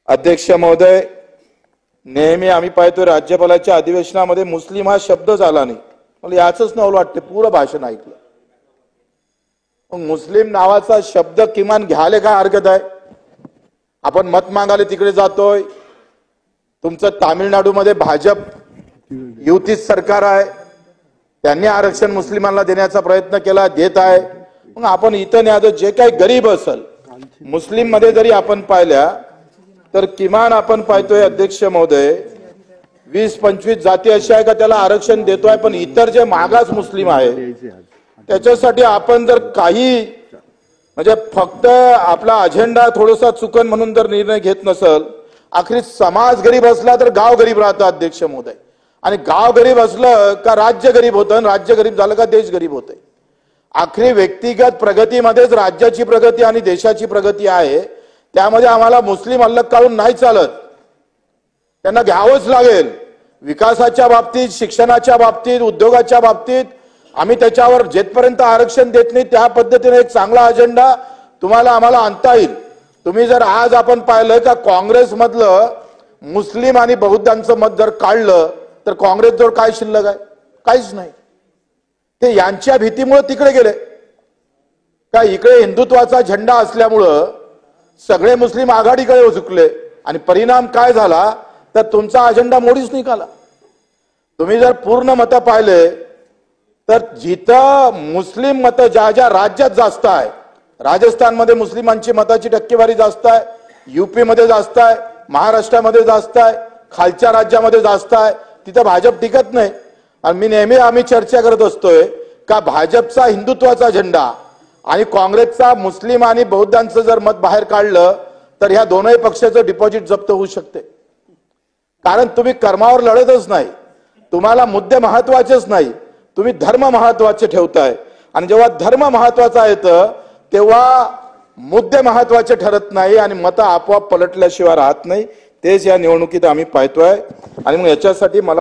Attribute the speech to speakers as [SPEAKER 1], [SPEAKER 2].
[SPEAKER 1] अध्यक्ष महोदय, नेहमी आम्ही पाहतोय राज्यपालाच्या अधिवेशनामध्ये मुस्लिम हा शब्द झाला नाही. मला याचंच नवलं वाटतं, पूर्ण भाषण ऐकलं. मग मुस्लिम नावाचा शब्द किमान घ्यायला काय हरकत आहे? आपण मत मागायला तिकडे जातोय. तुमचं तामिळनाडूमध्ये भाजप युती सरकार आहे, त्यांनी आरक्षण मुस्लिमांना देण्याचा प्रयत्न केला, देत आहे. मग आपण इथं न्याय जे काही गरीब असेल मुस्लिम मध्ये जरी आपण पाहिल्या तर किमान आपण पाहतोय अध्यक्ष महोदय 20-25 जाती अशा आहे का त्याला आरक्षण देतोय. पण इतर जे मागास मुस्लिम आहे त्याच्यासाठी आपण जर काही म्हणजे फक्त आपला अजेंडा थोडासा चुकन म्हणून जर निर्णय घेत नसल, आखरी समाज गरीब असला तर गाव गरीब राहतं अध्यक्ष महोदय. आणि गाव गरीब असलं का राज्य गरीब होतं, राज्य गरीब झालं का देश गरीब होतंय. आखरी व्यक्तिगत प्रगतीमध्येच राज्याची प्रगती आणि देशाची प्रगती आहे. त्यामध्ये आम्हाला मुस्लिम अलग काढून नाही चालत, त्यांना घ्यावंच लागेल. विकासाच्या बाबतीत, शिक्षणाच्या बाबतीत, उद्योगाच्या बाबतीत आम्ही त्याच्यावर जेथपर्यंत आरक्षण देत नाही त्या पद्धतीने एक चांगला अजेंडा तुम्हाला आम्हाला आणता येईल. तुम्ही जर आज आपण पाहिलं का काँग्रेस मधलं मुस्लिम आणि बौद्धांचं मत जर काढलं तर काँग्रेसजवळ काय शिल्लक आहे? काहीच नाही. ते यांच्या भीतीमुळे तिकडे गेले का इकडे हिंदुत्वाचा झेंडा असल्यामुळं सगळे मुस्लिम आघाडीकडे झुकले आणि परिणाम काय झाला तर तुमचा अजेंडा मोडीच निघाला. तुम्ही जर पूर्ण मतं पाहिले तर जिथं मुस्लिम मतं ज्या ज्या राज्यात जास्त आहे, राजस्थानमध्ये मुस्लिमांची मताची टक्केवारी जास्त आहे, यूपी मध्ये जास्त आहे, महाराष्ट्रामध्ये जास्त आहे, खालच्या राज्यामध्ये जास्त आहे, तिथं भाजप टिकत नाही. आणि मी नेहमी आम्ही चर्चा करत असतोय का भाजपचा हिंदुत्वाचा झेंडा आणि काँग्रेसचा मुस्लिम आणि बौद्धांचं जर मत बाहेर काढलं तर ह्या दोनही पक्षाचं डिपॉझिट जप्त होऊ शकते. कारण तुम्ही कर्मावर लढतच नाही, तुम्हाला मुद्दे महत्वाचेच नाही, तुम्ही धर्म महत्वाचे ठेवताय. आणि जेव्हा धर्म महत्वाचा येतं तेव्हा मुद्दे महत्वाचे ठरत नाही आणि मतं आपोआप पलटल्याशिवाय राहत नाही. तेच या निवडणुकीत आम्ही पाहतोय. आणि मग याच्यासाठी मला